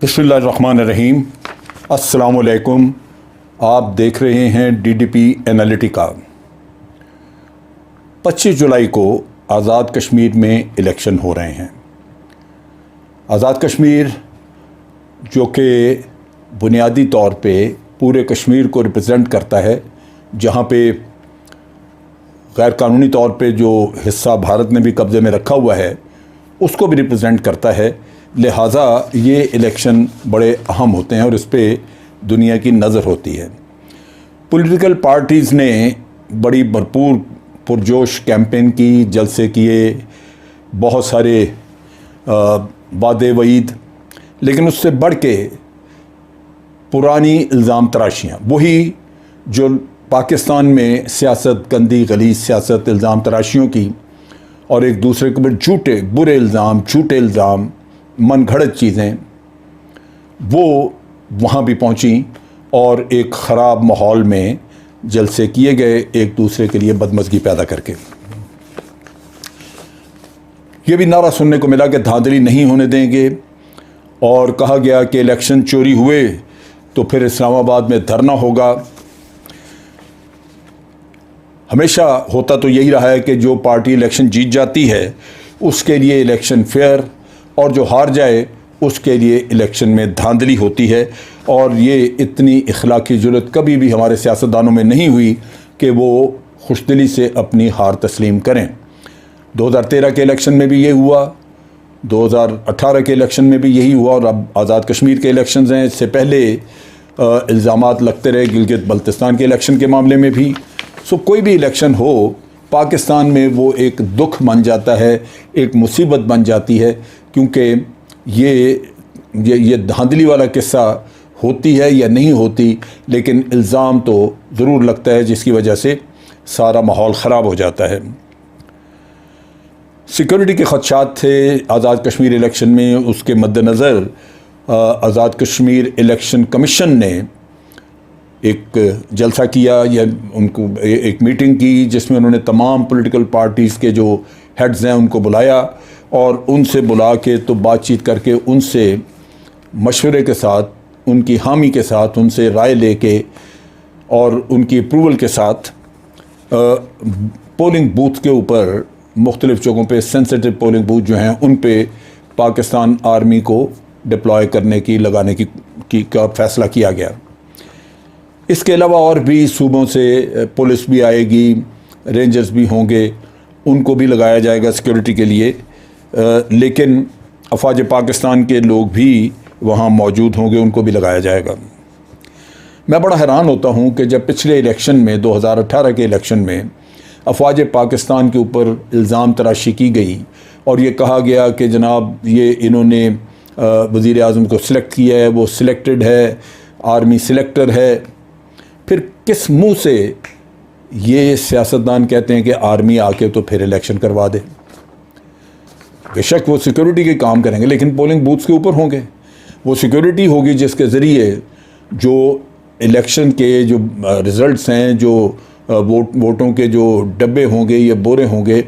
बिस्मिल्लाहिर्रहमानिर्रहीम। अस्सलामुअलैकुम। आप देख रहे हैं DDP एनालिटिका। 25 जुलाई को आज़ाद कश्मीर में इलेक्शन हो रहे हैं। आज़ाद कश्मीर जो कि बुनियादी तौर पे पूरे कश्मीर को रिप्रेजेंट करता है, जहाँ पे गैर कानूनी तौर पे जो हिस्सा भारत ने भी कब्ज़े में रखा हुआ है उसको भी रिप्रेजेंट करता है। लिहाजा ये इलेक्शन बड़े अहम होते हैं और इस पे दुनिया की नज़र होती है। पॉलिटिकल पार्टीज़ ने बड़ी भरपूर पुरजोश कैंपेन की, जलसे किए, बहुत सारे वादे वईद, लेकिन उससे बढ़ के पुरानी इल्ज़ाम तराशियाँ, वही जो पाकिस्तान में सियासत, गंदी गलीज सियासत, इल्ज़ाम तराशियों की और एक दूसरे के ऊपर झूठे बुरे इल्ज़ाम, झूठे इल्ज़ाम, मन घड़त चीज़ें, वो वहाँ भी पहुँची और एक ख़राब माहौल में जलसे किए गए, एक दूसरे के लिए बदमज़गी पैदा करके। ये भी नारा सुनने को मिला कि धांधली नहीं होने देंगे और कहा गया कि इलेक्शन चोरी हुए तो फिर इस्लामाबाद में धरना होगा। हमेशा होता तो यही रहा है कि जो पार्टी इलेक्शन जीत जाती है उसके लिए इलेक्शन फेयर और जो हार जाए उसके लिए इलेक्शन में धांधली होती है। और ये इतनी इखलाकी ज़रूरत कभी भी हमारे सियासतदानों में नहीं हुई कि वो खुशदिली से अपनी हार तस्लीम करें। 2013 के इलेक्शन में भी ये हुआ, 2018 के इलेक्शन में भी यही हुआ और अब आज़ाद कश्मीर के इलेक्शंस हैं। इससे पहले इल्ज़ामात लगते रहे गिलगित बल्तिस्तान के इलेक्शन के मामले में भी। सो कोई भी इलेक्शन हो पाकिस्तान में वो एक दुख बन जाता है, एक मुसीबत बन जाती है, क्योंकि ये धांधली वाला किस्सा होती है या नहीं होती, लेकिन इल्ज़ाम तो ज़रूर लगता है जिसकी वजह से सारा माहौल ख़राब हो जाता है। सिक्योरिटी के ख़दशात थे आज़ाद कश्मीर इलेक्शन में। उसके मद्देनज़र आज़ाद कश्मीर इलेक्शन कमीशन ने एक जलसा किया या उनको एक मीटिंग की जिसमें उन्होंने तमाम पॉलिटिकल पार्टीज़ के जो हेड्स हैं उनको बुलाया और उनसे बुला के तो बातचीत करके उनसे मशवरे के साथ, उनकी हामी के साथ, उनसे राय लेके और उनकी अप्रूवल के साथ पोलिंग बूथ के ऊपर मुख्तलिफ़ जगहों पे सेंसिटिव पोलिंग बूथ जो हैं उन पे पाकिस्तान आर्मी को डिप्लॉय करने की, लगाने की का फ़ैसला किया गया। इसके अलावा और भी सूबों से पुलिस भी आएगी, रेंजर्स भी होंगे, उनको भी लगाया जाएगा सिक्योरिटी के लिए, लेकिन अफवाज पाकिस्तान के लोग भी वहाँ मौजूद होंगे, उनको भी लगाया जाएगा। मैं बड़ा हैरान होता हूँ कि जब पिछले इलेक्शन में 2018 के इलेक्शन में अफवाज पाकिस्तान के ऊपर इल्ज़ाम तराशी की गई और ये कहा गया कि जनाब ये इन्होंने वज़ीर आज़म को सिलेक्ट किया है, वो सिलेक्टेड है, आर्मी सिलेक्टर है, फिर किस मुंह से ये सियासतदान कहते हैं कि आर्मी आके तो फिर इलेक्शन करवा दे। बेशक वो सिक्योरिटी के काम करेंगे लेकिन पोलिंग बूथ्स के ऊपर होंगे। वो सिक्योरिटी होगी जिसके ज़रिए जो इलेक्शन के जो रिज़ल्ट्स हैं, जो वोटों के जो डब्बे होंगे या बोरे होंगे,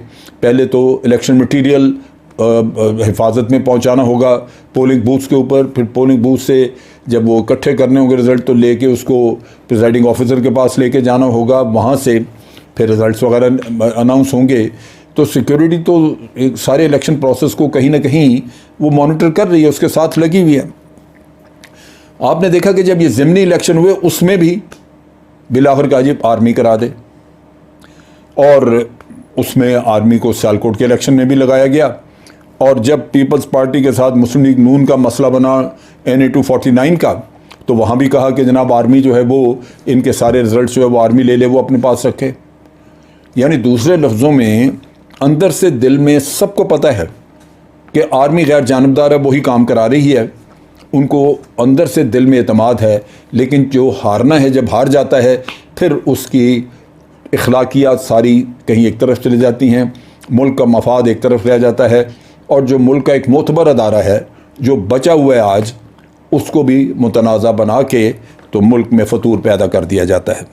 पहले तो इलेक्शन मटीरियल हिफाजत में पहुंचाना होगा पोलिंग बूथ्स के ऊपर, फिर पोलिंग बूथ से जब वो इकट्ठे करने होंगे रिज़ल्ट तो लेके उसको प्रिजाइडिंग ऑफिसर के पास लेके जाना होगा, वहाँ से फिर रिज़ल्ट्स वगैरह अनाउंस होंगे। तो सिक्योरिटी तो एक सारे इलेक्शन प्रोसेस को कहीं ना कहीं वो मॉनिटर कर रही है, उसके साथ लगी हुई है। आपने देखा कि जब ये ज़िमनी इलेक्शन हुए उसमें भी बिलाखिर काजिब आर्मी करा दे और उसमें आर्मी को सियालकोट के इलेक्शन में भी लगाया गया। और जब पीपल्स पार्टी के साथ मुस्लिम लीग नून का मसला बना NA 249 का, तो वहाँ भी कहा कि जनाब आर्मी जो है वो इनके सारे रिज़ल्ट जो है वो आर्मी ले ले, वो अपने पास रखे। यानी दूसरे लफ्ज़ों में अंदर से दिल में सबको पता है कि आर्मी गैर जानबदार है, वही काम करा रही है, उनको अंदर से दिल में एतमाद है। लेकिन जो हारना है, जब हार जाता है फिर उसकी इखलाकियात सारी कहीं एक तरफ चली जाती हैं, मुल्क का मफाद एक तरफ रह जाता है और जो मुल्क का एक मोतबर अदारा है जो बचा हुआ है आज, उसको भी मुतनाज़ा बना के तो मुल्क में फतूर पैदा कर दिया जाता है।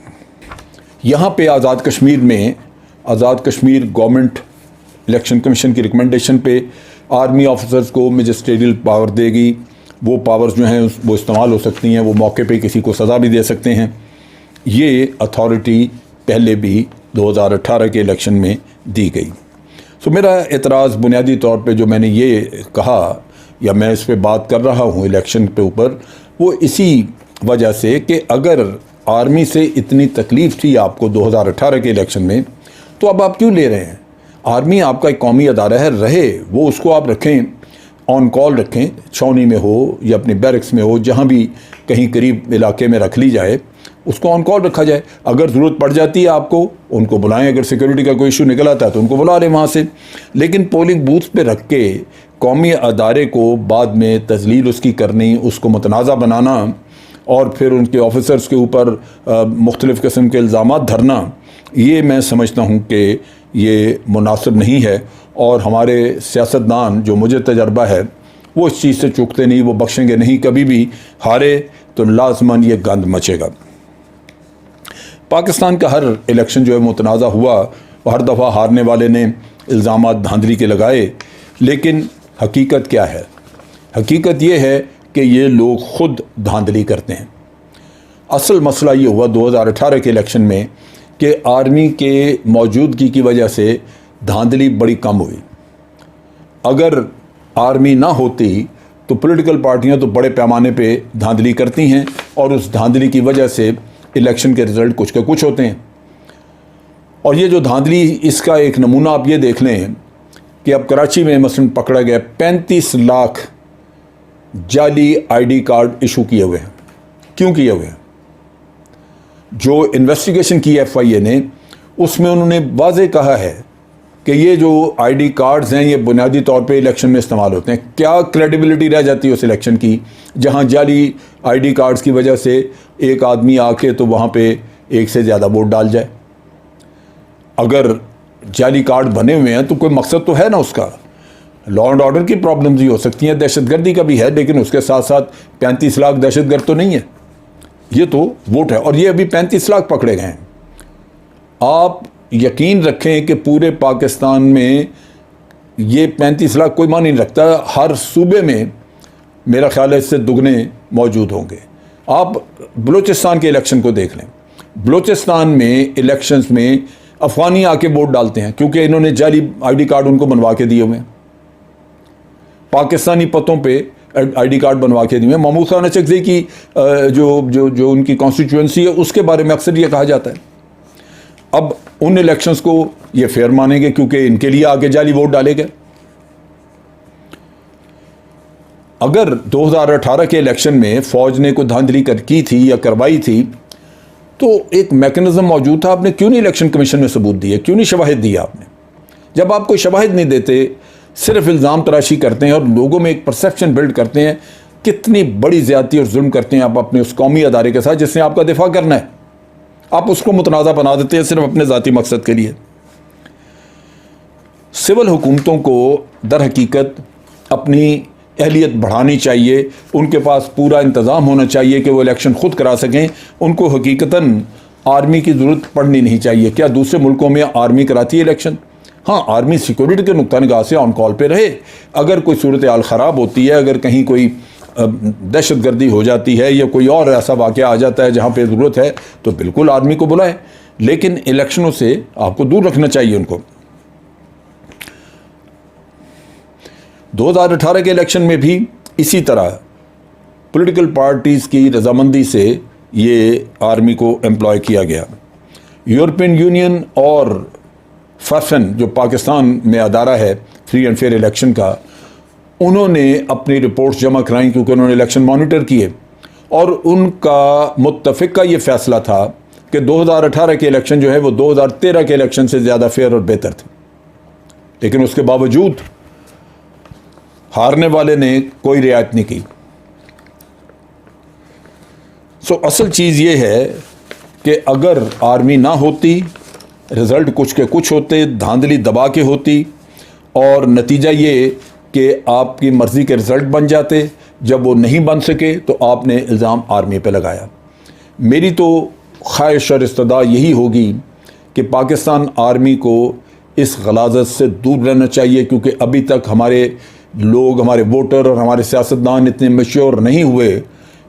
यहाँ पे आज़ाद कश्मीर में Azad Kashmir government election commission की रिकमेंडेशन पे आर्मी ऑफिसर्स को मजिस्ट्रेरियल पावर देगी, वो पावर्स जो हैं वो इस्तेमाल हो सकती हैं, वो मौके पे किसी को सज़ा भी दे सकते हैं। ये अथॉरिटी पहले भी 2018 के इलेक्शन में दी गई। सो मेरा एतराज़ बुनियादी तौर पे जो मैंने ये कहा या मैं इस पे बात कर रहा हूँ इलेक्शन पे ऊपर, वो इसी वजह से कि अगर आर्मी से इतनी तकलीफ़ थी आपको 2018 के इलेक्शन में, तो अब आप क्यों ले रहे हैं? आर्मी आपका एक कौमी अदारा है, रहे वो, उसको आप रखें, ऑन कॉल रखें, छावनी में हो या अपने बैरक्स में हो, जहाँ भी कहीं करीब इलाके में रख ली जाए, उसको ऑन कॉल रखा जाए। अगर ज़रूरत पड़ जाती है आपको, उनको बुलाएं, अगर सिक्योरिटी का कोई इशू निकल आता है तो उनको बुला लें वहाँ से। लेकिन पोलिंग बूथ पे रख के कौमी अदारे को बाद में तजलील उसकी करनी, उसको मुतनाज़ा बनाना और फिर उनके ऑफिसर्स के ऊपर मुख्तलिफ़ किस्म के इल्ज़ामात धरना, ये मैं समझता हूँ कि ये मुनासिब नहीं है। और हमारे सियासतदान जो मुझे तजर्बा है वो इस चीज़ से चूकते नहीं, वो बख्शेंगे नहीं। कभी भी हारे तो लाजमन ये गंद मचेगा। पाकिस्तान का हर इलेक्शन जो है मुतनाज़ा हुआ, हर दफ़ा हारने वाले ने इल्ज़ामात धांधली के लगाए, लेकिन हकीकत क्या है? हकीकत ये है कि ये लोग ख़ुद धांधली करते हैं। असल मसला ये हुआ 2018 के इलेक्शन में कि आर्मी के मौजूदगी की वजह से धांधली बड़ी कम हुई। अगर आर्मी ना होती तो पॉलिटिकल पार्टियां तो बड़े पैमाने पे धांधली करती हैं और उस धांधली की वजह से इलेक्शन के रिज़ल्ट कुछ के कुछ होते हैं। और ये जो धांधली, इसका एक नमूना आप ये देख लें कि अब कराची में मसलन पकड़ा गया 35 लाख जाली आईडी कार्ड इशू किए हुए हैं। क्यों किए हुए हैं? जो इन्वेस्टिगेशन की FIA ने, उसमें उन्होंने वाज़ेह कहा है कि ये जो आईडी कार्ड्स हैं ये बुनियादी तौर पे इलेक्शन में इस्तेमाल होते हैं। क्या क्रेडिबिलिटी रह जाती है उस इलेक्शन की जहां जाली आईडी कार्ड्स की वजह से एक आदमी आके तो वहां पे एक से ज़्यादा वोट डाल जाए? अगर जाली कार्ड बने हुए हैं तो कोई मकसद तो है ना उसका। लॉ एंड ऑर्डर की प्रॉब्लम्स भी हो सकती हैं, दहशतगर्दी का भी है, लेकिन उसके साथ साथ 35 लाख दहशतगर्द तो नहीं है, ये तो वोट है। और ये अभी 35 लाख पकड़े गए हैं। आप यकीन रखें कि पूरे पाकिस्तान में ये 35 लाख कोई मान नहीं रखता। हर सूबे में मेरा ख्याल है इससे दुगने मौजूद होंगे। आप बलूचिस्तान के इलेक्शन को देख लें। बलूचिस्तान में इलेक्शंस में अफ़गानी आके वोट डालते हैं क्योंकि इन्होंने जाली आईडी कार्ड उनको बनवा के दिए हुए हैं। पाकिस्तानी पतों पे आईडी कार्ड बनवा के दिए हुए। महमूद खान अचकज़ई की जो उनकी कॉन्स्टिट्यूंसी है उसके बारे में अक्सर ये कहा जाता है। अब उन इलेक्शंस को ये फेयर मानेंगे क्योंकि इनके लिए आगे जाली वोट डाले गए। अगर 2018 के इलेक्शन में फौज ने कोई धांधली की थी या करवाई थी तो एक मैकेनिज्म मौजूद था। आपने क्यों नहीं इलेक्शन कमीशन में सबूत दिए? क्यों नहीं शवाहिद दिया आपने? जब आप कोई शवाहिद नहीं देते, सिर्फ इल्ज़ाम तराशी करते हैं और लोगों में एक परसेप्शन बिल्ड करते हैं, कितनी बड़ी ज़्यादती और जुल्म करते हैं आप अपने उस कौमी अदारे के साथ जिसने आपका दिफा करना है। आप उसको मुतनाज़ा बना देते हैं सिर्फ अपने ज़ाती मकसद के लिए। सिविल हुकूमतों को दर हकीकत अपनी अहलियत बढ़ानी चाहिए। उनके पास पूरा इंतज़ाम होना चाहिए कि वो इलेक्शन ख़ुद करा सकें। उनको हकीकतन आर्मी की ज़रूरत पड़नी नहीं चाहिए। क्या दूसरे मुल्कों में आर्मी कराती है इलेक्शन? हाँ, आर्मी सिक्योरिटी के नुक्ता निगाह से ऑन कॉल पे रहे। अगर कोई सूरत हाल ख़राब होती है, अगर कहीं कोई दहशतगर्दी हो जाती है या कोई और ऐसा वाक़या आ जाता है जहाँ पे ज़रूरत है, तो बिल्कुल आर्मी को बुलाएं, लेकिन इलेक्शनों से आपको दूर रखना चाहिए उनको। 2018 के इलेक्शन में भी इसी तरह पॉलिटिकल पार्टीज़ की रजामंदी से ये आर्मी को एम्प्लॉय किया गया। यूरोपियन यूनियन और फैफन जो पाकिस्तान में अदारा है फ्री एंड फेयर इलेक्शन का, उन्होंने अपनी रिपोर्ट्स जमा कराई क्योंकि उन्होंने इलेक्शन मॉनिटर किए और उनका मुत्तफ़िका ये फ़ैसला था कि 2018 के इलेक्शन जो है वो 2013 के इलेक्शन से ज़्यादा फेयर और बेहतर थे। लेकिन उसके बावजूद हारने वाले ने कोई रियायत नहीं की। सो असल चीज़ ये है कि अगर आर्मी ना होती, रिज़ल्ट कुछ के कुछ होते, धांधली दबा के होती और नतीजा ये कि आपकी मर्ज़ी के रिज़ल्ट बन जाते। जब वो नहीं बन सके तो आपने इल्ज़ाम आर्मी पे लगाया। मेरी तो ख्वाहिश और इस्तदा यही होगी कि पाकिस्तान आर्मी को इस गलाज़त से दूर रहना चाहिए क्योंकि अभी तक हमारे लोग, हमारे वोटर और हमारे सियासतदान इतने मैच्योर नहीं हुए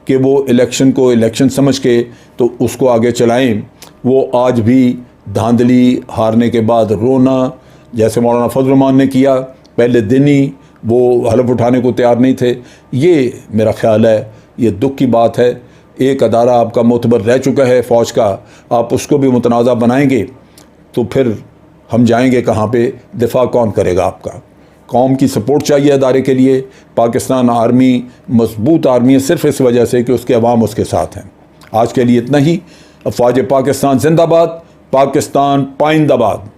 कि वो इलेक्शन को इलेक्शन समझ के तो उसको आगे चलाएं। वो आज भी धांधली, हारने के बाद रोना, जैसे मौलाना फजल रहमान ने किया, पहले दिन ही वो हलफ उठाने को तैयार नहीं थे। ये मेरा ख्याल है, ये दुख की बात है। एक अदारा आपका मोतबर रह चुका है फ़ौज का, आप उसको भी मुतनाज़ा बनाएंगे तो फिर हम जाएंगे कहाँ पे? दिफा कौन करेगा आपका? कौम की सपोर्ट चाहिए अदारे के लिए। पाकिस्तान आर्मी मजबूत आर्मी है सिर्फ इस वजह से कि उसके अवाम उसके साथ हैं। आज के लिए इतना ही। अफवाज पाकिस्तान जिंदाबाद, पाकिस्तान पाइंदाबाद।